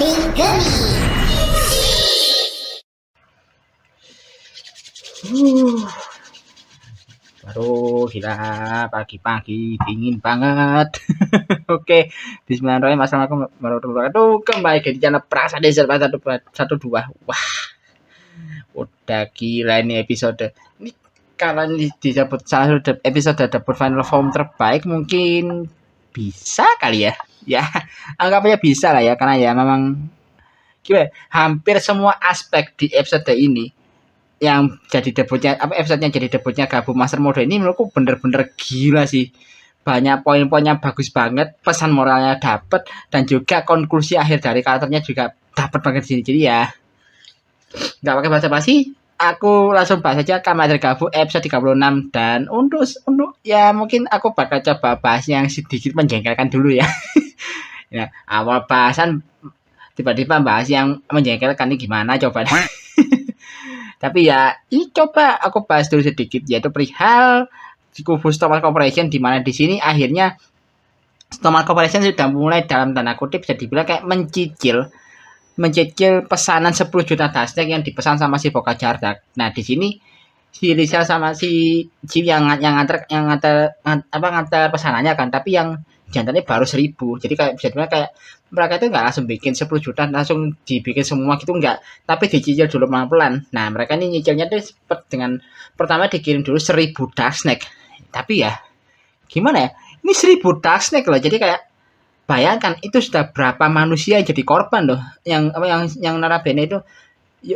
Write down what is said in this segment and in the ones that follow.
Baru gila pagi-pagi dingin banget. Oke, bismillahirrahmanirrahim. Assalamualaikum warahmatullahi wabarakatuh. Kembali di channel Prasa Desa 112. Wah, udah gila ini episode. Ini kalau ini disebut salah satu episode debut final form terbaik mungkin bisa kali ya. Ya, anggapnya bisa lah ya karena ya memang gimana, hampir semua aspek di episode ini yang jadi debutnya episodenya jadi debutnya Gabung Master Mode ini menurutku bener-bener gila sih. Banyak poin-poinnya bagus banget, pesan moralnya dapet, dan juga konklusi akhir dari karakternya juga dapet banget di sini. Jadi ya nggak pakai basa-basi, aku langsung bahas aja Kamen Rider Gabung episode 36. Dan untuk ya mungkin aku bakal coba bahas yang sedikit menjengkelkan dulu ya. Ya, awal bahasan tiba-tiba bahas yang menjengkelkan ini gimana coba. Tapi ya, ini coba aku bahas dulu sedikit, yaitu perihal kubu Stomach Corporation, di mana di sini akhirnya Stomach Corporation sudah mulai dalam tanda kutip bisa dibilang kayak mencicil pesanan 10 juta dasnek yang dipesan sama si Boka Jardak. Nah, di sini si Lisa sama si Jim yang ngantar pesanannya kan, tapi yang jantannya baru 1.000. Jadi kayak bisa dibilang kayak mereka itu nggak langsung bikin 10 juta langsung dibikin semua gitu, nggak, tapi dicicil dulu pelan-pelan. Nah, mereka ini nyicilnya tuh dengan pertama dikirim dulu 1.000 dasnek. Tapi ya gimana ya, ini 1.000 dasnek loh, jadi kayak bayangkan itu sudah berapa manusia yang jadi korban loh, yang narabene itu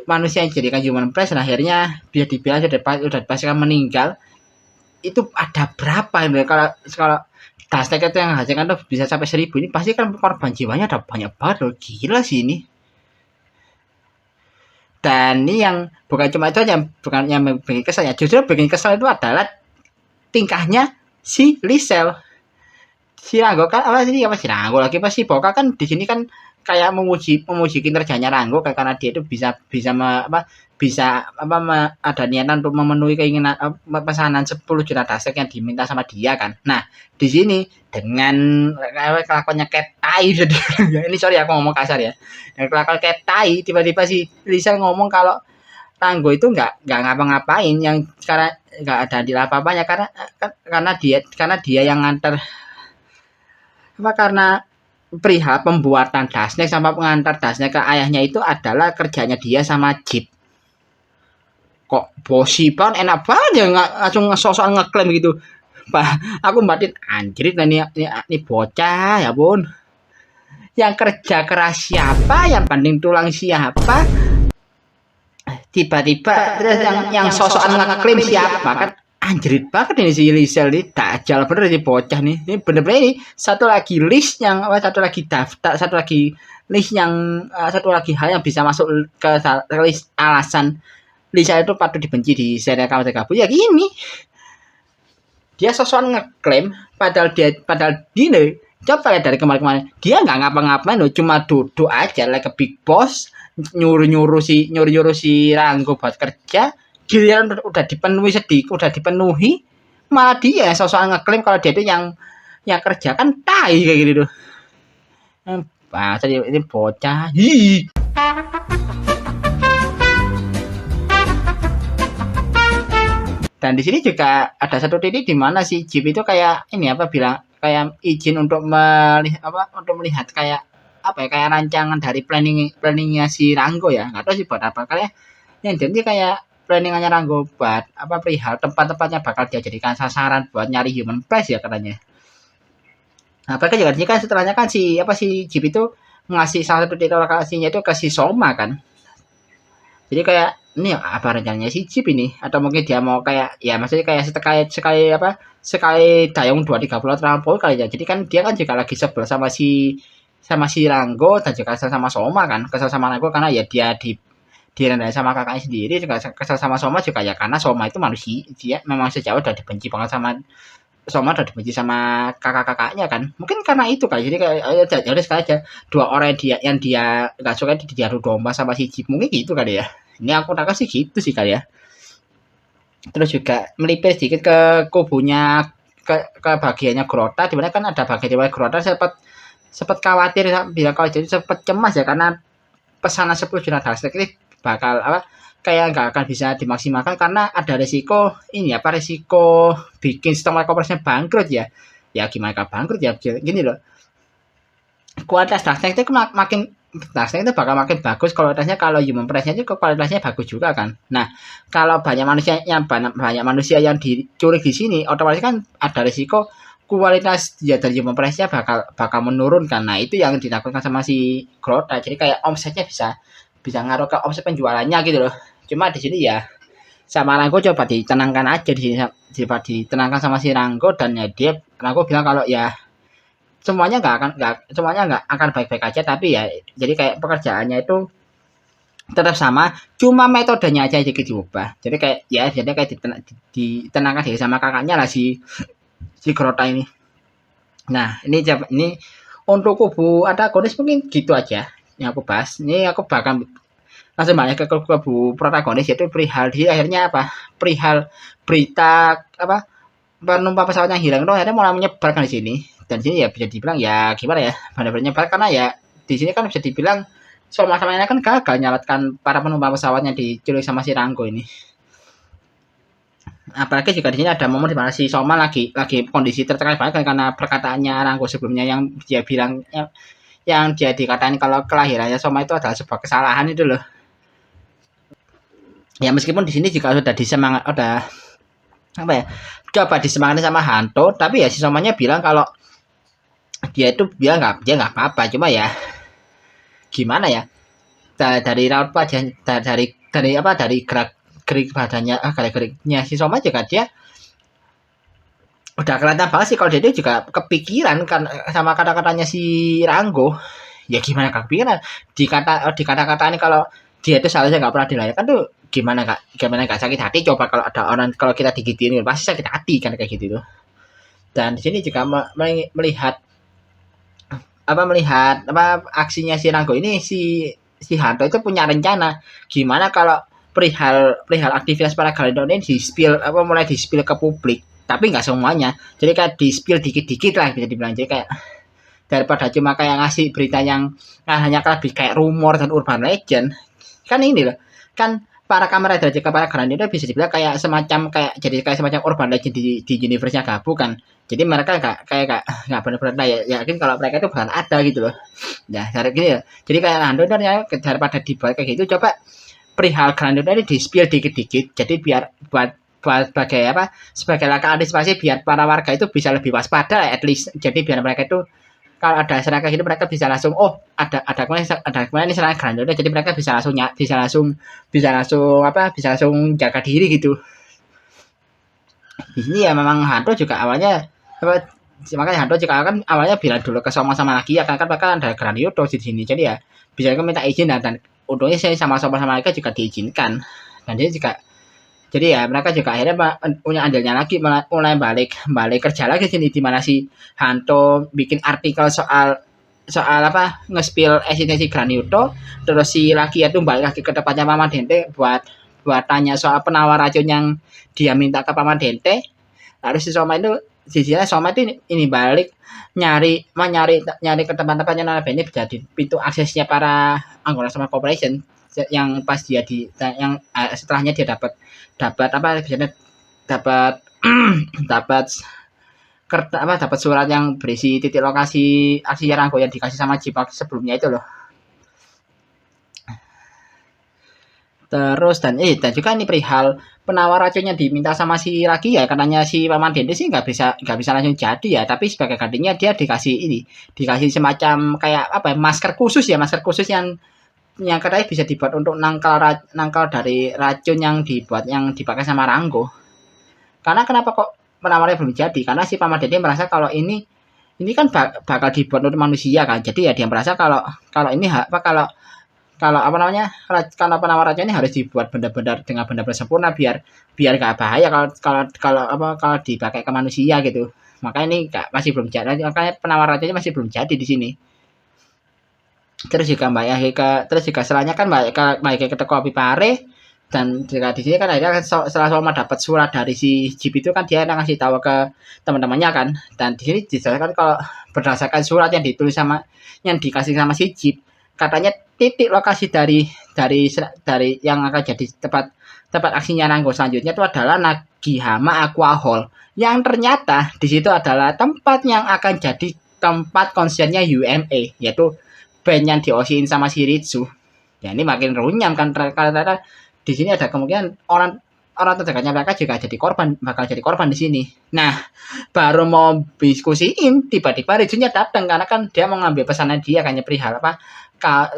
manusia yang jadikan human press, dan akhirnya dia dibilang sudah dipastikan meninggal. Itu ada berapa ya kalau dasnek itu yang hasilkan tuh bisa sampai 1.000, ini pasti kan korban jiwanya ada banyak banget loh, gila sih ini. Dan ini yang bukan cuma itu aja, bukan yang bikin kesel ya, justru bikin kesel itu adalah tingkahnya si Lisel. Si Ranggo kan si Ranggo lagi pas si Boka kan di sini kan kayak memuji kinerjanya Ranggo karena dia itu bisa ada niatan untuk memenuhi keinginan pesanan 10 juta dasek yang diminta sama dia kan. Nah, di sini dengan kelakuannya kayak tai. Ini sorry aku ngomong kasar ya. Yang kelakuan kayak tai, tiba-tiba si Lisa ngomong kalau Ranggo itu nggak ngapa-ngapain, yang karena nggak ada di apa-apanya karena dia yang nganter karena perihal pembuatan dasnek sama pengantar dasnek ke ayahnya itu adalah kerjanya dia sama Jeep. Kok bosi banget, enak banget ya langsung sosok ngeklaim gitu. Pak, aku batin anjrit ini bocah ya bun. Yang kerja keras siapa, yang banding tulang siapa, tiba-tiba yang sosokan ngeklaim siapa kan. Anjrit banget ini si Lisel nih, dajal bener si bocah nih. Ini bener-bener ini satu lagi list yang satu lagi daftar, satu lagi list yang satu lagi hal yang bisa masuk ke list alasan Lisa itu patut dibenci di serial Kamen Rider Gabung. Ya gini, dia sosokan ngeklaim padahal gini, coba lihat dari kemarin dia nggak ngapa-ngapain loh, cuma duduk aja like a big boss, nyuruh si Ranggo buat kerja. Giliran udah dipenuhi malah dia sosokan ngeklaim kalau dia itu yang kerja kan tai kayak gitu tuh. Bahasa ini bocah. Dan di sini juga ada satu titik di mana si Jeep itu kayak ini bilang kayak izin untuk melihat kayak kayak rancangan dari planningnya si Ranggo ya, nggak tahu sih buat apa, kayak yang jadi kayak planningannya Ranggo buat perihal tempat-tempatnya bakal dia jadikan sasaran buat nyari human press ya katanya. Nah, mereka juga kan setelahnya kan si Jeep itu ngasih salah satu titik lokasinya itu ke si Soma kan. Jadi kayak ini apa rencananya si Jeep ini, atau mungkin dia mau kayak ya maksudnya kayak sekali dayung 230 terlampau kali ya. Jadi kan dia kan juga lagi sebel sama si Ranggo, dan juga kesel sama Soma kan. Kesel sama Ranggo karena ya dia direndahin sama kakaknya sendiri, juga kesel sama Soma juga ya karena Soma itu manusia, dia memang sejauh udah dibenci banget sama Soma, udah dibenci sama kakak-kakaknya kan. Mungkin karena itu kan, jadi kayak jadi sekali aja dua orang yang dia nggak suka diadu domba sama si Jeep, mungkin gitu kali ya. Ini aku tak kasih gitu sih kali ya. Terus juga melipir sedikit ke kubunya ke bagiannya Grota, dimana kan ada bagian di Grota sempat sempat khawatir bilang kalau jadi sempat cemas ya karena pesanan 10 juta Dark ini bakal apa kayak nggak akan bisa dimaksimalkan karena ada resiko ini apa resiko bikin sistem e-commerce bangkrut ya. Ya gimana kalau bangkrut ya gini loh. Kualitas Dark itu makin Dark itu bakal makin bagus kualitasnya kalau human price-nya itu kualitasnya bagus juga kan. Nah, kalau banyak manusia yang dicuri di sini otomatis kan ada resiko kualitas ya dari human price-nya bakal menurun kan. Nah, itu yang ditakutkan sama si Grota. Jadi kayak omsetnya bisa ngaruh ke omset penjualannya gitu loh. Cuma di sini ya sama Ranggo coba ditenangkan aja di sini coba ditenangkan sama si Ranggo dan ya dia Ranggo bilang kalau ya semuanya nggak akan baik-baik aja tapi ya jadi kayak pekerjaannya itu tetap sama cuma metodenya aja sedikit diubah jadi kayak ya jadi kayak ditenangkan diri sama kakaknya lah si Grota ini. Nah ini untuk kubu antagonis mungkin gitu aja yang aku bahas. Ini aku bahkan langsung banyak ke kubu protagonis yaitu perihal di akhirnya apa perihal berita apa penumpang pesawat yang hilang itu akhirnya mulai menyebarkan di sini dan di sini ya bisa dibilang ya gimana ya benar-benar menyebar karena ya di sini kan bisa dibilang sama-samanya kan gagal nyalakan para penumpang pesawatnya diculik sama si Ranggo ini. Apalagi jika di sini ada momen di mana si Soma lagi kondisi tertekan banget kan karena perkataannya Ranggo sebelumnya yang dia bilang yang dia dikatain kalau kelahirannya Soma itu adalah sebuah kesalahan itu loh. Ya meskipun di sini juga sudah disemangat udah apa ya coba disemangati sama Hanto tapi ya si Somanya bilang kalau dia itu dia nggak apa-apa cuma ya gimana ya dari raut wajah dari apa dari gerik badannya geriknya si Soma juga dia udah kelihatan banget sih kalau dia juga kepikiran kan sama kata-katanya si Ranggo ya gimana kepikiran dikata-katain kalau dia itu seharusnya nggak pernah dilahirkan tuh gimana nggak sakit hati coba kalau ada orang kalau kita digituin pasti sakit hati kan kayak gitu tuh. Dan di sini juga melihat aksinya si Ranggo ini si Hanto itu punya rencana gimana kalau perihal aktivitas para Galindo ini mulai di spill ke publik tapi nggak semuanya jadi kayak di spill dikit-dikit lah bisa dibilang jadi kayak daripada cuma kayak ngasih berita yang hanya lebih kayak rumor dan urban legend kan ini loh kan para kamera dari para Galindo itu bisa dibilang kayak semacam urban legend di universe-nya Gabu kan jadi mereka nggak benar-benar yakin kalau mereka itu bukan ada gitu loh ya dari gini ya jadi kayak Nando daripada dibuat kayak gitu coba perihal Granada ini di spill dikit-dikit jadi biar sebagai langkah antisipasi biar para warga itu bisa lebih waspada at least jadi biar mereka itu kalau ada serangan kayak gitu mereka bisa langsung ada kemana ini serangan Granada jadi mereka bisa langsung jaga diri gitu. Di sini ya memang Hanto juga awalnya makanya Hanto juga kan awalnya bilang dulu ke sama lagi ya kan mereka ada Granioto di sini jadi ya bisa minta izin dan untungnya saya sama mereka juga diizinkan dan dia juga jadi ya mereka juga akhirnya punya andilnya lagi mulai balik kerja lagi sini di mana si Hanto bikin artikel soal nge-spill eksistensi Granioto terus si laki itu balik lagi ke tempatnya Mama Dente buat tanya soal penawar racun yang dia minta ke Mama Dente lalu si Soma itu sisinya Soma itu ini balik nyari ke tempat-tempatnya Nana Beni jadi pintu aksesnya para anggota sama corporation yang pas dia setelahnya dia dapat biasanya dapat dapat surat yang berisi titik lokasi aksi Ranggo yang dikasih sama Jipak sebelumnya itu loh. Terus dan juga ini perihal penawar racunnya diminta sama si Ragi ya katanya si Paman Dente sih nggak bisa langsung jadi ya tapi sebagai gantinya dia dikasih semacam kayak masker khusus yang katanya bisa dibuat untuk nangkal dari racun yang dipakai sama Ranggo. Karena kenapa kok penawarnya belum jadi? Karena si Paman Dente merasa kalau ini kan bakal dibuat untuk manusia kan. Jadi ya dia merasa kalau ini kalau penawar racun ini harus dibuat benar-benar dengan benar-benar sempurna biar nggak bahaya kalau dipakai ke manusia gitu. Makanya ini masih belum jadi. Makanya penawar racunnya masih belum jadi di sini. Terus juga setelahnya kan Mbak Yahya ke toko api pare Dan jika di sini kan akhirnya kan setelah Soma dapat surat dari si Jeep itu kan dia ngasih tahu ke teman-temannya kan. Dan di sini dijelaskan kalau berdasarkan surat yang ditulis sama yang dikasih sama si Jeep, katanya titik lokasi dari yang akan jadi tempat tempat aksinya Nanggo selanjutnya itu adalah Nagihama Aqua Hall. Yang ternyata di situ adalah tempat yang akan jadi tempat konsernya UMA, yaitu band yang diosiin sama si Ritsu. Ya ini makin runyam kan karena di sini ada kemungkinan orang orang terdekatnya mereka juga jadi korban, bakal jadi korban di sini. Nah, baru mau diskusiin tiba-tiba Ritsunya datang karena kan dia mau ngambil pesanan dia kan perihal apa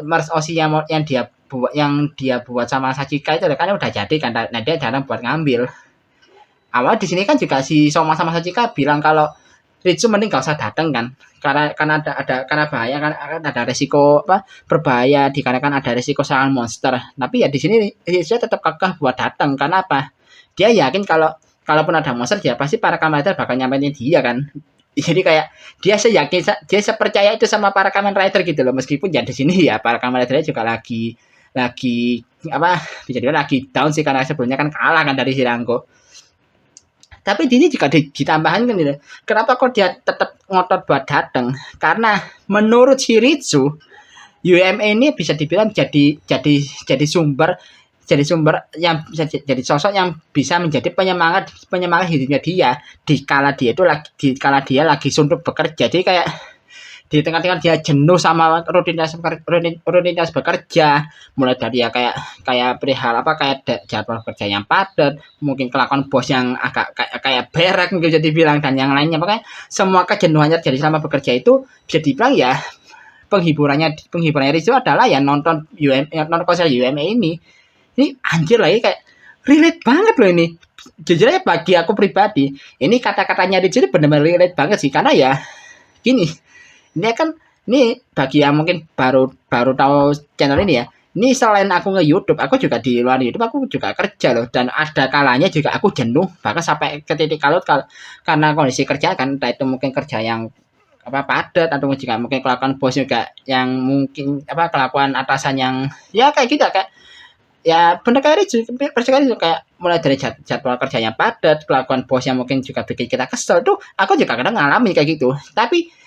Mars Osi yang dia buat sama Sachika itu kan udah jadi kan. Nah, dia jarang buat ngambil. Awal di sini kan juga si Soma sama Sachika bilang kalau Ritsu mending gak usah datang kan karena karena bahaya kan ada resiko apa berbahaya dikarenakan ada resiko serangan monster. Tapi ya di sini Ritsu tetap kekeh buat datang karena apa? Dia yakin kalau kalaupun ada monster dia pasti para Kamen Rider bakal nyamperin dia kan. Jadi kayak dia seyakin dia sepercaya itu sama para Kamen Rider gitu loh, meskipun ya di sini ya para Kamen Rider juga lagi apa bisa dibilang lagi down sih karena sebelumnya kan kalah kan dari Shirango. Tapi ini juga ditambahin kan gitu. Kenapa kok dia tetap ngotot buat datang? Karena menurut Shirizu, UMA ini bisa dibilang jadi sumber yang bisa jadi sosok yang bisa menjadi penyemangat hidupnya dia di kala dia lagi suntuk bekerja. Jadi kayak di tengah-tengah dia jenuh sama rutinitas bekerja, mulai dari ya kayak perihal apa kayak jadwal kerja yang padat, mungkin kelakuan bos yang agak kayak berak mungkin bisa dibilang dan yang lainnya, makanya semua kejenuhannya jadi selama bekerja itu bisa dibilang ya penghiburannya Rizzo adalah ya nonton konser UMA ini anjir lagi kayak relate banget loh ini. Jujur aja bagi aku pribadi ini kata-katanya Rizzo ini benar-benar relate banget sih karena ya gini. Ini bagi yang mungkin baru tahu channel ini ya. Ini selain aku nge-YouTube, aku juga di luar YouTube aku juga kerja loh dan ada kalanya juga aku jenuh bahkan sampai ke titik karena kondisi kerja kan entah itu mungkin kerja yang apa padat atau juga mungkin kelakuan bos juga yang mungkin apa kelakuan atasan yang ya kayak gitu kayak ya bener kayak itu kayak mulai dari jadwal kerja yang padat, kelakuan bos yang mungkin juga bikin kita kesel tuh aku juga kadang ngalamin kayak gitu. Tapi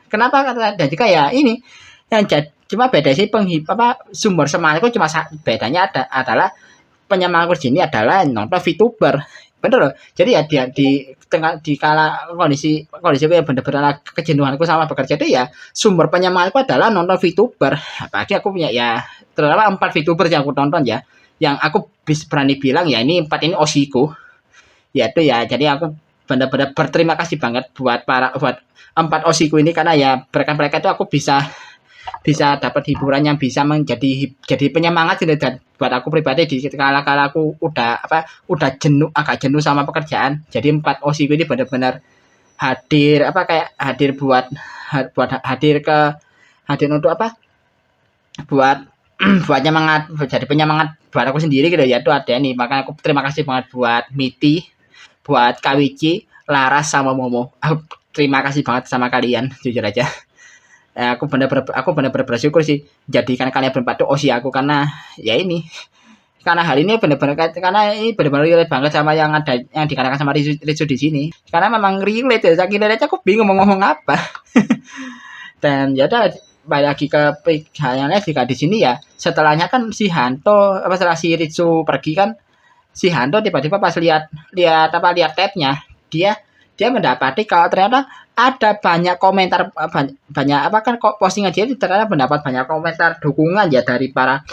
kenapa dan juga ya ini yang cuma beda sih sumber semangatku cuma bedanya adalah penyemangat sini adalah nonton VTuber. Bener loh. Jadi ya dia di kala kondisi yang bener-bener kejenuhanku sama bekerja itu ya sumber penyemangatku adalah nonton VTuber. Apalagi aku punya ya terutama 4 VTuber yang aku tonton ya. Yang aku bisa berani bilang ya ini 4 ini osiku. Ya itu ya jadi aku benar-benar berterima kasih banget buat 4 osiku ini karena ya berkat mereka itu aku bisa dapat hiburan yang bisa jadi penyemangat gitu dan buat aku pribadi di kala aku udah agak jenuh sama pekerjaan. Jadi 4 osiku ini benar-benar hadir buat hadir untuk apa? Buat buat nyemangat jadi penyemangat buat aku sendiri gitu ya. Itu ada nih. Makanya aku terima kasih banget buat Miti, buat Kawichi, Laras sama Momo. Aku terima kasih banget sama kalian jujur aja. Aku benar-benar bersyukur sih jadikan kalian berempat tuh osi aku karena ya ini karena hal ini benar-benar relate banget sama yang dikatakan sama Ritsu di sini karena memang relate ya saking relate aku bingung mau ngomong apa. Dan ya udah balik lagi ke perihal jika di sini ya setelahnya kan si Hanto setelah si Ritsu pergi kan si Hanto tiba-tiba pas lihat tabnya dia mendapati kalau ternyata ada banyak komentar banyak apa kan postingan dia ternyata mendapat banyak komentar dukungan ya dari para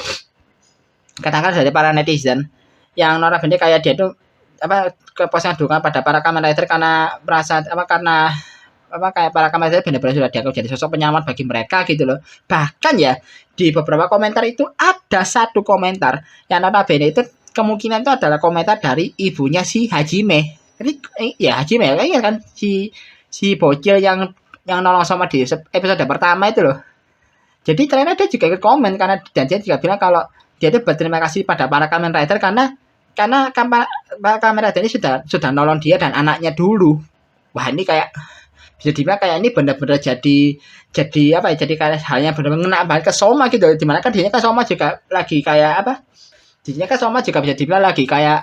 netizen yang notabene kayak dia itu ke postingan dukungan pada para Kamen Rider karena merasa kayak para Kamen Rider benar-benar sudah dianggap jadi sosok penyelamat bagi mereka gitu loh. Bahkan ya di beberapa komentar itu ada satu komentar yang notabene itu kemungkinan itu adalah komentar dari ibunya si Hajime. Jadi ya Hajime ya kan si bocil yang nolong sama di episode pertama itu loh. Jadi ternyata dia juga ikut komen karena dan dia juga bilang kalau dia itu berterima kasih pada para Kamen Rider karena Kamen Rider ini sudah nolong dia dan anaknya dulu. Wah ini kayak bisa dibilang kayak ini benar-benar jadi kayak halnya benar-benar ngena banget ke Soma gitu. Dimana kan dia kan Soma juga lagi kayak di sini kan Soma juga bisa dibilang lagi kayak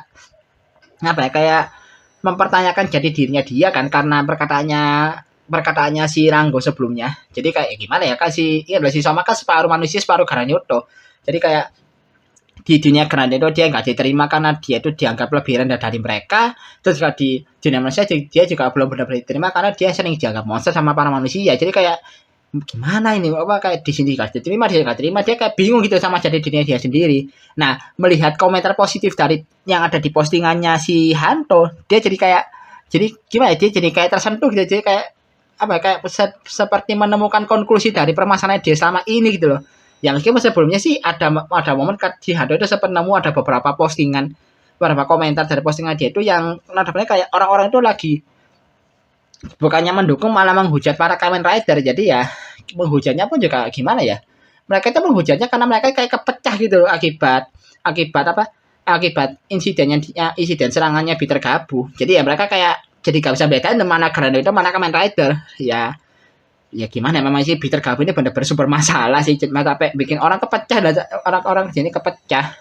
apa ya, kayak mempertanyakan jati dirinya dia kan karena perkataannya si Ranggo sebelumnya. Jadi kayak gimana ya kan si iya si Soma kan separuh manusia separuh Garanyoto. Jadi kayak di dunia Garanyoto dia nggak diterima karena dia itu dianggap lebih rendah dari mereka. Terus juga di dunia manusia dia juga belum benar-benar diterima karena dia sering dianggap monster sama para manusia. Jadi kayak gimana ini apa kayak di sini gak diterima dia nggak terima dia kayak bingung gitu sama jadi dirinya dia sendiri. Nah melihat komentar positif dari yang ada di postingannya si Hanto dia jadi kayak jadi gimana ya, dia jadi kayak tersentuh gitu jadi kayak apa kayak seperti menemukan konklusi dari permasalahan dia selama ini gitu loh. Yang meskipun sebelumnya sih ada momen si Hanto itu sempat nemu ada beberapa postingan beberapa komentar dari postingan dia itu yang nadanya kayak orang-orang itu lagi bukannya mendukung malah menghujat para Kamen Rider. Jadi ya menghujatnya pun juga gimana ya, mereka itu menghujatnya karena mereka kayak kepecah gitu loh, akibat akibat apa akibat insiden serangannya Peter Gabu. Jadi ya mereka kayak jadi gak bisa bedain mana Grand itu mana Kamen Rider ya. Ya gimana ya, memang sih Peter Gabu ini benar-benar super masalah sih sampai bikin orang kepecah dan orang-orang sini kepecah.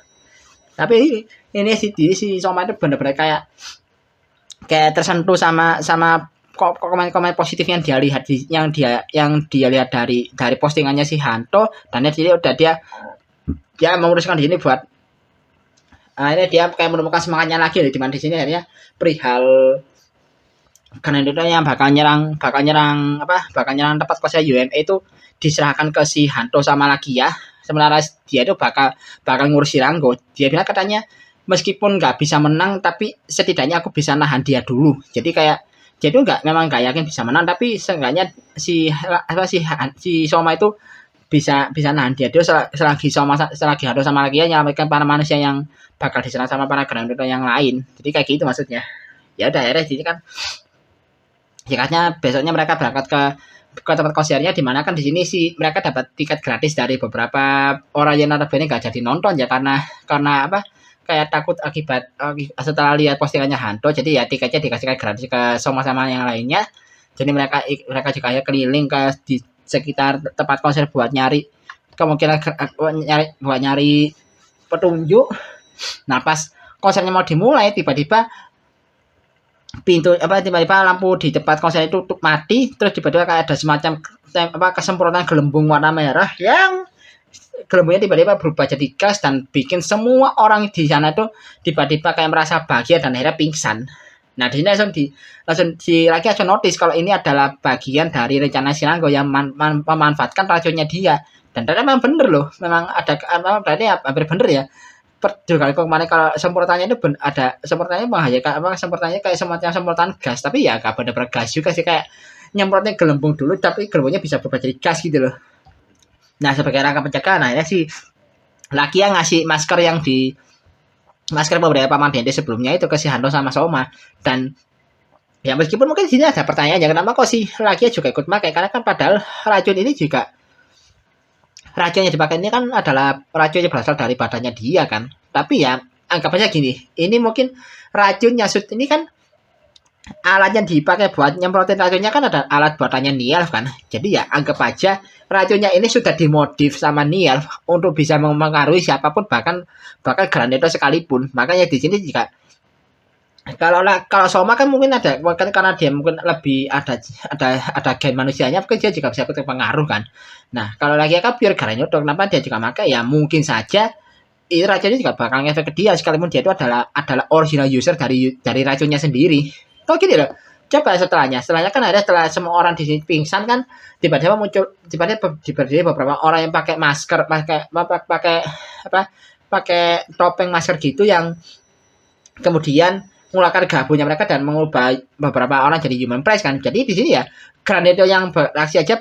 Tapi ini si Soma itu benar-benar kayak kayak tersentuh sama sama komen-komen positif yang dia lihat yang dia lihat dari postingannya si Hanto dan jadi udah dia memutuskan di sini buat ini dia kayak menemukan semangatnya lagi di mana di sini akhirnya perihal karena itu yang bakal nyerang tempat kuasa UMA itu diserahkan ke si Hanto sama Lakia sementara dia itu bakal ngurus si Ranggo. Dia bilang katanya meskipun nggak bisa menang tapi setidaknya aku bisa nahan dia dulu. Jadi kayak dia itu memang nggak yakin bisa menang tapi seenggaknya si Soma itu bisa nahan dia dulu selagi Hanto sama Lakia nyelamatkan para manusia yang bakal diserang sama para Garandoto yang lain. Jadi kayak gitu maksudnya. Ya udah akhirnya jadi kan singkatnya besoknya mereka berangkat ke tempat konsernya di mana kan di sini sih mereka dapat tiket gratis dari beberapa orang yang notabene nggak jadi nonton ya karena apa kayak takut akibat setelah lihat postingannya Hanto jadi ya tiketnya dikasihkan gratis ke sama-sama yang lainnya. Jadi mereka juga ya keliling ke di sekitar tempat konser buat nyari kemungkinan nyari petunjuk. Nah pas konsernya mau dimulai tiba-tiba lampu di tempat konser itu tutup mati terus tiba-tiba kayak ada semacam kesemprotan gelembung warna merah yang gelembungnya tiba-tiba berubah jadi gas dan bikin semua orang di sana tuh tiba-tiba kayak merasa bahagia dan akhirnya pingsan. Nah di sini langsung si laki langsung notice kalau ini adalah bagian dari rencana si Ranggo yang memanfaatkan racunnya dia dan ternyata memang bener loh memang ada berarti hampir bener ya. Juga kemarin kalau semprotannya itu ada semprotannya membahayakan semprotannya kayak semacam semprotan gas tapi ya gak benar-benar gas juga sih kayak nyemprotnya gelembung dulu tapi gelembungnya bisa berubah jadi gas gitu loh. Nah sebagai rangka pencegahan akhirnya si laki yang ngasih masker beberapa Dende sebelumnya itu ke si Hanto sama Soma dan ya meskipun mungkin di sini ada pertanyaan ya kenapa kok si laki juga ikut pakai karena kan padahal racun ini juga racun yang dipakai ini kan adalah racun yang berasal dari badannya dia kan. Tapi ya anggap aja gini, ini mungkin racun nyasut ini kan alat yang dipakai buat nyemprotin racunnya kan ada alat buatannya Nielf kan. Jadi ya anggap aja racunnya ini sudah dimodif sama Nielf untuk bisa mempengaruhi siapapun bahkan Granito sekalipun. Makanya di sini juga kalau Soma kan mungkin ada kan karena dia mungkin lebih ada gen manusianya mungkin dia juga bisa terpengaruh kan. Nah kalau lagi kan pure Garanyoto kenapa dia juga pakai ya mungkin saja ini racunnya juga bakal ngefek ke dia sekalipun dia itu adalah original user dari racunnya sendiri. Kok gini loh. Coba setelahnya kan ada setelah semua orang di sini pingsan kan tiba-tiba muncul beberapa orang yang pakai masker pakai topeng masker gitu yang kemudian mengeluarkan gabungnya mereka dan mengubah beberapa orang jadi human price kan. Jadi di sini ya Granito yang beraksi aja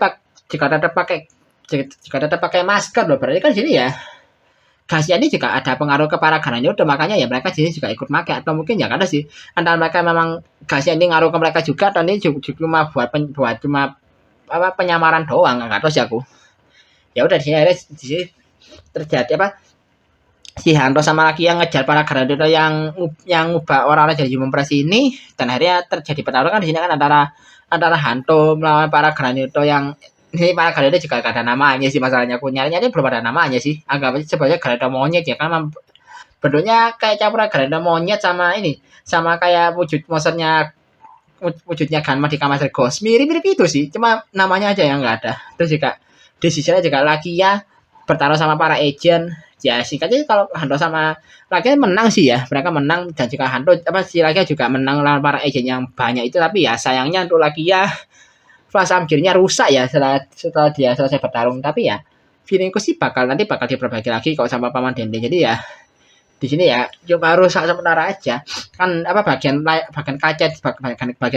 jika tetap pakai masker loh berarti kan di sini ya gasnya ini juga ada pengaruh ke para Granito makanya ya mereka di sini juga ikut pakai atau mungkin ya ada sih antara mereka memang gasnya ini ngaruh ke mereka juga dan ini cuma buat cuma penyamaran doang nggak tahu sih aku. Ya udah di sini terjadi si Hanto sama laki yang ngejar para Granito yang ngubah orang-orang jadi human press ini dan akhirnya terjadi pertarungan di sini kan antara Hanto melawan para Granito yang ini para Granito juga gak ada namanya sih masalahnya aku nyarinya belum ada namanya sih anggap aja sebenarnya Granito monyet ya kan bentuknya kayak campuran Garena monyet sama ini, sama kayak wujudnya Ganma di Kamastel Ghost, mirip-mirip itu sih, cuma namanya aja yang nggak ada. Terus juga di sisinya juga Lakia bertarung sama para agent. Ya singkatnya kalau Hanto sama Lakia menang sih ya, mereka menang, dan juga Hanto si Lakia juga menang lawan para agent yang banyak itu. Tapi ya sayangnya untuk Lakia flash gearnya rusak ya setelah dia selesai bertarung. Tapi ya feelingku sih bakal diperbaiki lagi kalau sama paman Dende. Jadi ya di sini ya cuma rusak sementara aja, kan apa bagian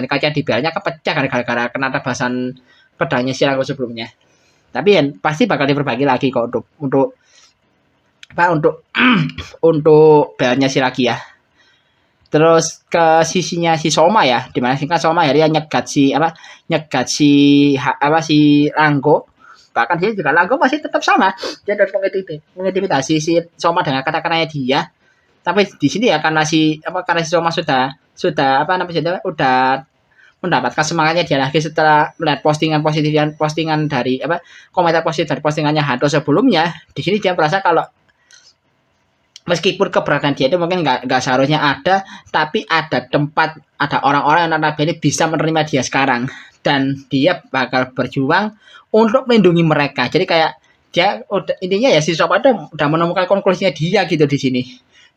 kaca di belnya kepecah gara-gara kena tebasan pedangnya Shirago sebelumnya. Tapi ya pasti bakal diperbaiki lagi kok untuk apa untuk belnya Shiragi ya. Terus ke sisinya si Soma ya, dimana sih kan Soma ya dia nyegat si Ranggo. Bahkan dia juga Ranggo masih tetap sama, dia tetap mengintimidasi si Soma dengan kata-katanya dia. Tapi di sini ya karena si Soma sudah apa namanya udah mendapatkan semangatnya dia lagi setelah melihat postingan dari komentar positif dari postingannya Hanto sebelumnya. Di sini dia merasa kalau meskipun keberadaan dia itu mungkin nggak seharusnya ada, tapi ada orang-orang yang notabene bisa menerima dia sekarang, dan dia bakal berjuang untuk melindungi mereka. Jadi kayak dia intinya ya si Soma udah menemukan konklusinya dia gitu di sini.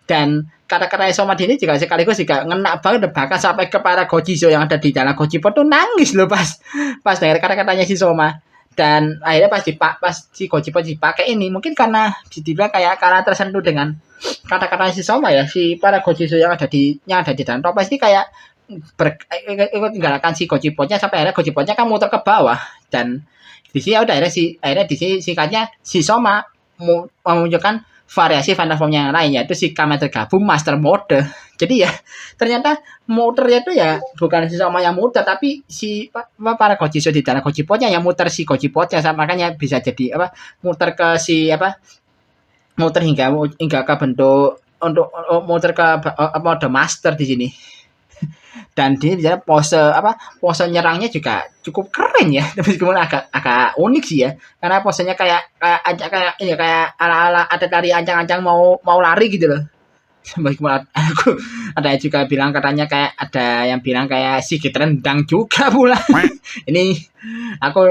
Dan kata-kata Soma ini juga sekaligus juga ngena banget, bahkan sampai ke para Gojizo yang ada di dalam Gojipot tuh nangis loh pas dengar kata-katanya si Soma. Dan akhirnya pas si Gojipot dipakai ini mungkin karena dibilang karena tersentuh dengan kata-kata si Soma ya, si para Gojizo yang ada di dalam toples ini kayak ikut menggalakkan si Gojipotnya, sampai akhirnya Gojipotnya kan muter ke bawah. Dan di sini udah akhirnya di sini singkatnya si Soma menunjukkan variasi Final Form yang lain, yaitu si Kamen tergabung Master Mode. Jadi ya ternyata muternya itu ya bukan si Soma yang muter, tapi si para Gojizo di dalam Gojipotnya yang muter si Gojipotnya, makanya bisa jadi muter ke si muter hingga ke bentuk untuk muter ke mode master di sini. Dan di sini pose nyerangnya juga cukup keren ya, meskipun agak unik sih ya, karena posenya kayak ala-ala ada tari ancang-ancang mau lari gitu loh. Meskipun ada yang juga bilang katanya ada yang bilang kayak sedikit rendang juga pula. Ini aku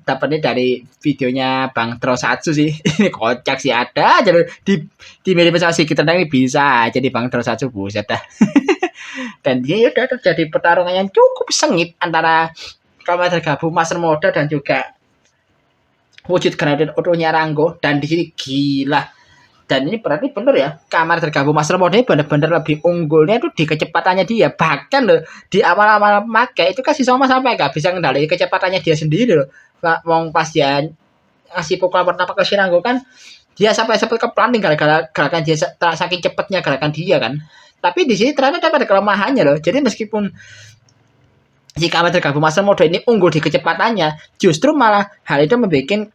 dapatnya dari videonya Bang Trosatsu sih. Ini kocak sih, ada aja di mirip sama sedikit rendang ini bisa jadi Bang Trosatsu, buset dah. Dan dia udah terjadi pertarungan yang cukup sengit antara Kamen tergabung Master Mode dan juga wujud Grandet Otonya Ranggo. Dan di sini gila. Dan ini berarti bener ya, Kamen tergabung Master Mode ini benar-benar lebih unggulnya tuh di kecepatannya dia. Bahkan loh di awal-awal pakai itu kan si Soma sampai nggak bisa ngendaliin kecepatannya dia sendiri loh. Wong pas dia ngasih pukulan pertama ke si Ranggo kan dia sampai keplanting gara-gara gerakan dia saking cepatnya gerakan dia kan. Tapi di sini ternyata ada kelemahannya loh. Jadi meskipun si Kamen tergabung Master Mode ini unggul di kecepatannya, justru malah hal itu membuat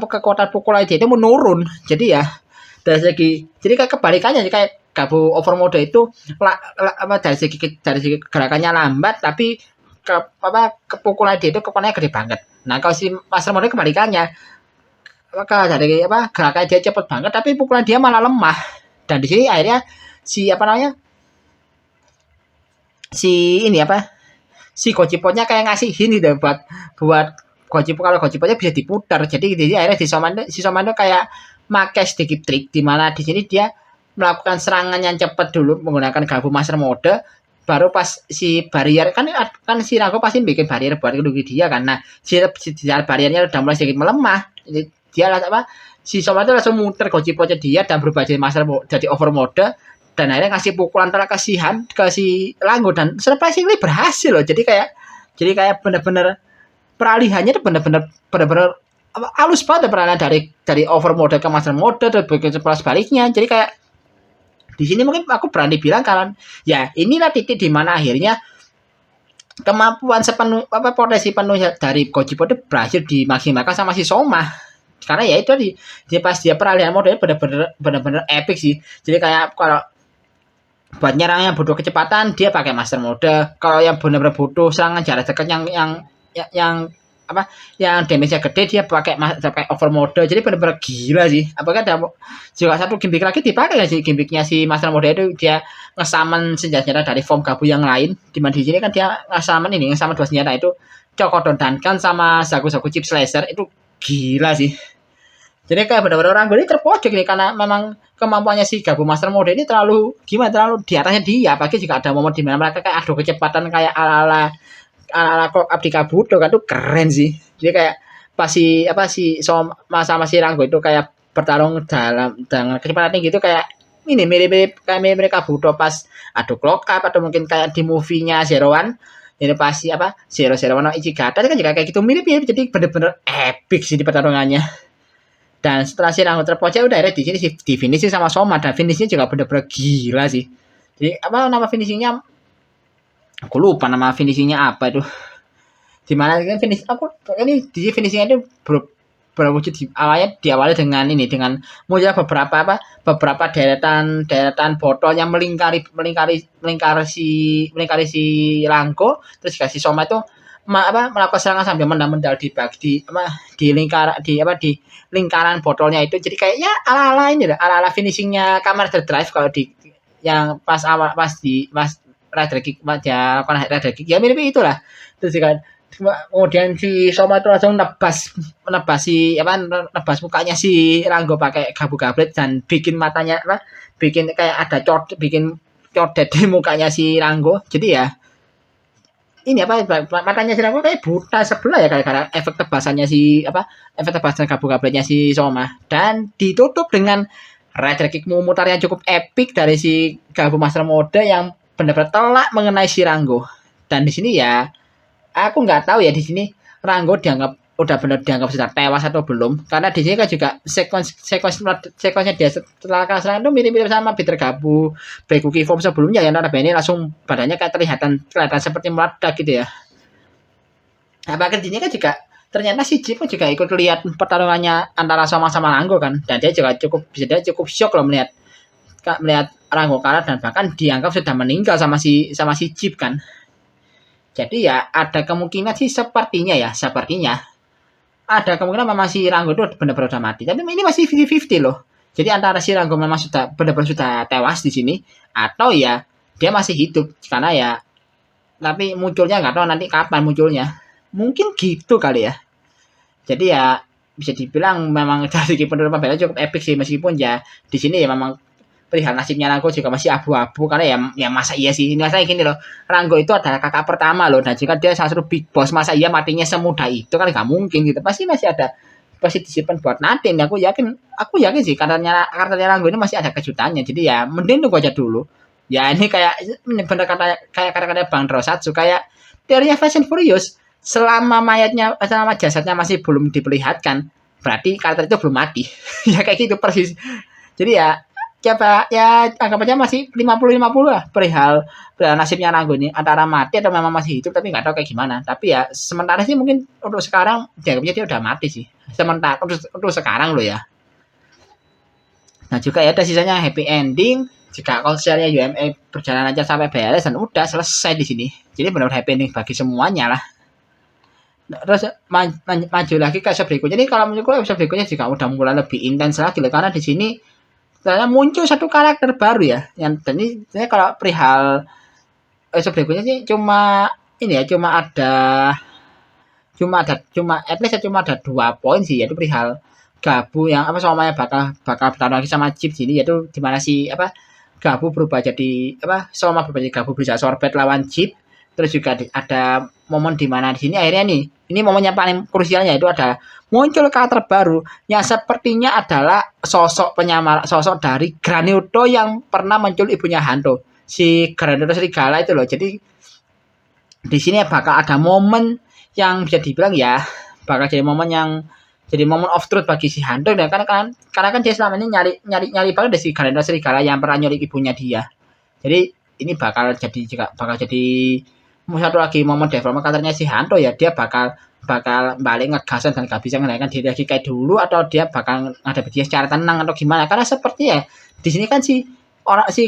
kekuatan pukulan dia itu menurun. Jadi ya dari segi kayak kebalikannya, kayak gabung over mode itu dari segi gerakannya lambat, tapi kepukulan dia itu kekuatannya gede banget. Nah kalau si Master Mode kebalikannya, dari gerakannya dia cepet banget, tapi pukulan dia malah lemah. Dan di sini akhirnya si Gojipotnya kayak ngasih ini deh buat Gojipot, kalau Gojipotnya bisa diputar. Jadi akhirnya si Somando kayak make sedikit trik, di mana di sini dia melakukan serangan yang cepat dulu menggunakan gabung Master Mode, baru pas si barrier kan si Ranggo pasti bikin barrier buat ngelindungi dia kan. Nah si barriernya udah mulai sedikit melemah, dia si Somando langsung muter Gojipotnya dia dan berubah jadi Master Mode, jadi over mode. Dan akhirnya ngasih pukulan terkasihan ke si Ranggo, dan surprisingly berhasil loh. Jadi kayak benar-benar peralihannya tuh benar-benar halus banget peralihan dari over mode ke master mode dan begitu sebaliknya. Jadi kayak di sini mungkin aku berani bilang kalian ya inilah titik di mana akhirnya kemampuan potensi penuh dari Gojipot itu berhasil dimaksimalkan sama si Soma. Karena ya itu dia pas dia peralihan modenya benar-benar epic sih. Jadi kayak kalau buat nyerang yang butuh kecepatan dia pakai master mode. Kalau yang benar-benar butuh serangan jarak dekat yang apa yang damage-nya gede dia pakai overmode. Jadi benar-benar gila sih. Apakah ada juga satu gimmick lagi dipakai nggak sih gimmicknya si Master Mode itu dia ngesaman senjata dari form Gabu yang lain. Di mana di sini kan dia ngesaman dua senjata itu Cocodon Duncan sama Zaku Chip Slicer itu gila sih. Jadi kayak benar-benar orang ini terpojok nih karena memang kemampuannya si Gabu Master Mode ini terlalu gimana terlalu di atasnya dia. Apalagi jika ada momen di mana mereka kayak adu kecepatan kayak ala-ala Clock Up di Kabuto kan tuh keren sih. Jadi kayak pas si apa si sama si Ranggo itu kayak bertarung dalam dengan kecepatan tinggi itu kayak ini mirip-mirip Kabuto pas adu Clock Up atau mungkin kayak di movie-nya Zero One. Ini pasti apa Zero One Ichigata kan juga kayak gitu mirip-mirip jadi bener-bener epic sih di pertarungannya. Dan setelah si Ranggo terpojok udah di sini di finishing sama Soma dan finishingnya juga bener-bener gila sih. Jadi apa nama finishingnya aku lupa nama finishingnya apa itu di mana kan finish aku ini di finishingnya itu berwujud awalnya diawali dengan muncul beberapa deretan botol yang melingkari si Rangko terus dikasih Soma itu melakukan serangan sambil mendal di lingkaran botolnya itu jadi kayak ya ala finishingnya Kamen Drive kalau di yang pas awal pas Rider Kick ya Rider Kick ya mirip itulah terus kan kemudian si Soma itu langsung nebas mukanya si Ranggo pakai Gabu Gablet dan bikin matanya bikin kayak ada bikin codet di mukanya si Ranggo jadi ya ini matanya si Ranggo kayak buta sebelah ya karena efek tebasan Gabu Gabletnya si Soma dan ditutup dengan Rider Kick memutar yang cukup epic dari si Gabu Master Mode yang benar-benar telak mengenai si Ranggo dan di sini ya aku nggak tahu ya di sini Ranggo udah benar dianggap sudah tewas atau belum karena di sini kan juga sekuensnya dia setelah kalah serangan itu mirip-mirip sama Peter Gabu Baikuki form sebelumnya ya notabene langsung badannya kayak kelihatan seperti meledak gitu ya apalagi di sini kan juga ternyata si Jeep juga ikut lihat pertarungannya antara Soma sama Ranggo kan dan dia juga cukup shock loh melihat Ranggo kalah dan bahkan dianggap sudah meninggal sama si Jeep kan jadi ya ada kemungkinan sih sepertinya ada kemungkinan memang si Ranggo itu benar-benar sudah mati tapi ini masih 50-50 loh jadi antara si Ranggo memang sudah benar-benar sudah tewas di sini atau ya dia masih hidup karena ya tapi munculnya nggak tahu nanti kapan munculnya mungkin gitu kali ya jadi ya bisa dibilang memang dari penutupan bela cukup epic sih meskipun ya di sini ya memang perihal nasibnya Ranggo juga masih abu-abu karena ya masa iya sih ini saya gini loh Ranggo itu adalah kakak pertama loh dan jika dia salah satu big boss masa iya matinya semudah itu kan nggak mungkin gitu pasti disimpan buat nanti aku yakin sih karenanya Ranggo ini masih ada kejutannya jadi ya mending tunggu aja dulu ya ini kayak bener kata Bang Drosatsu kayak teorinya Fast and Furious selama jasadnya masih belum diperlihatkan berarti karakter itu belum mati ya kayak gitu persis jadi ya coba ya anggap aja masih 50-50 lah perihal nasibnya Ranggo ini antara mati atau memang masih hidup tapi nggak tahu kayak gimana tapi ya sementara sih mungkin untuk sekarang dianggapnya dia udah mati sih sementara untuk sekarang loh ya nah juga ya ada sisanya happy ending jika konsernya UMA berjalan aja sampai beres dan udah selesai di sini jadi benar-benar happy ending bagi semuanya lah terus maju lagi ke episode berikutnya jadi kalau menurutku episode berikutnya juga udah mulai lebih intens lagi loh karena di sini ternyata muncul satu karakter baru ya yang dan ini saya kalau perihal berikutnya sih cuma at least cuma ada 2 poin sih yaitu perihal Gabu yang Somanya bakal bertarung lagi sama Chip sini yaitu dimana si Gabu berubah jadi Soma berubah jadi Gabu bisa sorbet lawan Chip terus juga ada momen dimana di sini akhirnya nih ini momen yang paling krusialnya itu ada muncul karakter baru yang sepertinya adalah sosok dari Granuto yang pernah muncul ibunya Hanto si Granuto Serigala itu loh jadi di sini bakal ada momen yang bisa dibilang ya bakal jadi momen of truth bagi si Hanto dan karena kan dia selama ini nyari banget dari si Granuto Serigala yang pernah nyulik ibunya dia jadi ini bakal jadi satu lagi momen development karakternya si Hanto ya dia bakal balik ngegasan dan gak bisa menaikkan diri lagi kayak dulu atau dia bakal ngadepin dia secara tenang atau gimana karena seperti ya di sini kan si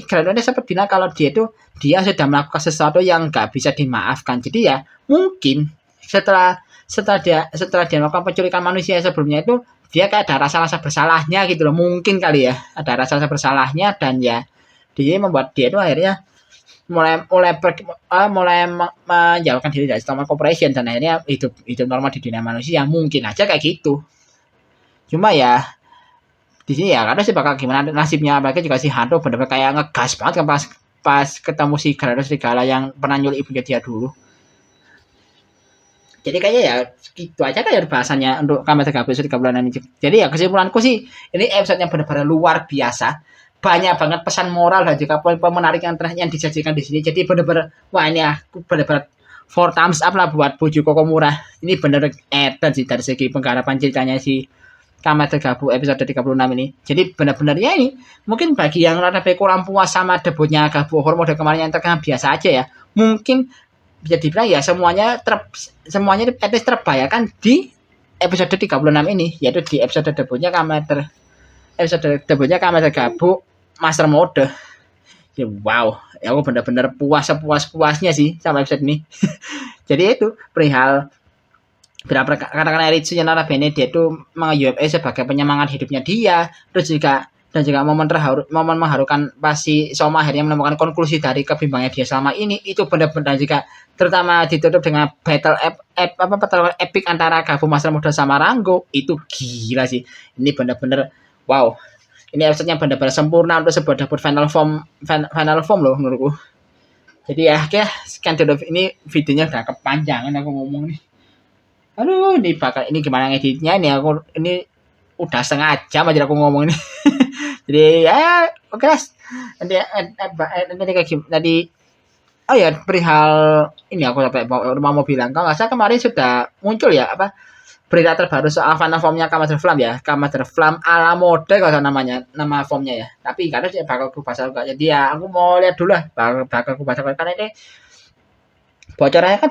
Granuto seperti bilang kalau dia sudah melakukan sesuatu yang gak bisa dimaafkan jadi ya mungkin setelah setelah dia melakukan penculikan manusia sebelumnya itu dia kayak ada rasa-rasa bersalahnya gitu loh, mungkin kali ya ada rasa-rasa bersalahnya, dan ya dia membuat dia itu akhirnya mulai menjauhkan diri dari Stormlight Corporation dan akhirnya hidup normal di dunia manusia, mungkin aja kayak gitu. Cuma ya di sini ya karena sih bakal gimana nasibnya, mereka juga si Hantu bener-bener kayak ngegas banget kan pas ketemu si Gyarados Serigala yang pernah nyulik ibunya dia dulu. Jadi kayaknya ya gitu aja kayak bahasannya untuk Kamen Rider episode 36 ini. Jadi ya kesimpulanku sih ini episode yang benar-benar luar biasa. Banyak banget pesan moral dan juga poin-poin menarik yang disajikan di sini. Jadi benar-benar wah ini aku benar-benar 4 thumbs up lah buat Bojo Kokomura. Ini benar edan sih dari segi penggarapan ceritanya si Kamen Rider episode 36 ini. Jadi benar-benar ya ini mungkin bagi yang rada kurang puas sama debutnya Gabu Hormone kemarin yang terkenal biasa aja ya. Mungkin bisa dibilang ya semuanya terbayarkan di episode 36 ini, yaitu di episode debutnya Kamen Rider Gabu Master Mode. Ya wow, ya aku benar-benar puasnya sih sama episode ini. Jadi itu perihal berapa katakan Eritsuya Narabene dia itu meng-UFA sebagai penyemangat hidupnya dia, terus juga momen mengharukan pasti Soma akhirnya menemukan konklusi dari kebimbangannya dia selama ini, itu benar-benar juga terutama ditutup dengan battle epic antara Gabu Master Mode sama Rango. Itu gila sih, ini benar-benar wow, ini episode-nya benar-benar sempurna untuk sebuah debut final form loh menurutku. Jadi ya kayak sekian dulu, ini videonya udah kepanjangan aku ngomong nih. Aduh, ini gimana ngeditnya ini, aku ini udah setengah jam aja aku ngomong ini. Jadi ya oke lah. Nanti kayak gimana tadi. Oh ya perihal ini aku sampai mau bilang, kalau nggak salah kemarin sudah muncul ya apa berita terbaru soal final formnya Kamen Rider Flam ya, Kamen Rider Flam ala mode kalau nama formnya ya. Tapi karena sih bakal aku bahas juga, jadi ya aku mau lihat dulu lah, bakal aku bahas karena ini bocorannya kan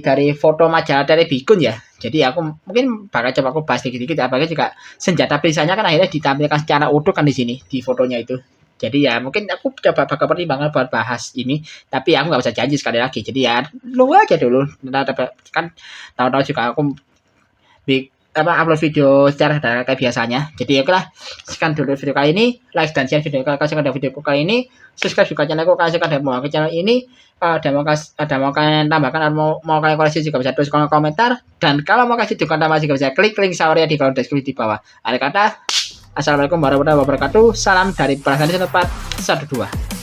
dari foto majalah dari Bikun ya. Jadi aku mungkin bakal coba aku bahas dikit-dikit, apalagi juga senjata perisainya kan akhirnya ditampilkan secara utuh kan di sini di fotonya itu. Jadi ya mungkin aku coba bakal pertimbangan buat bahas ini, tapi aku nggak bisa janji sekali lagi. Jadi ya lu aja dulu, kan tahu-tahu juga aku upload video secara kayak biasanya. Jadi oke lah, sekian dulu video kali ini. Like dan share video kalau kalian suka videoku kali ini. Subscribe juga channelku kalau suka mau ke channel ini. Ada mau kalian tambahkan atau mau kalian koreksi juga bisa tulis kolom komentar. Dan kalau mau kasih dukungan tambah juga bisa klik link Sauria di kolom deskripsi di bawah. Akhir kata, assalamualaikum warahmatullahi wabarakatuh. Salam dari Prasanadi Tempat 12.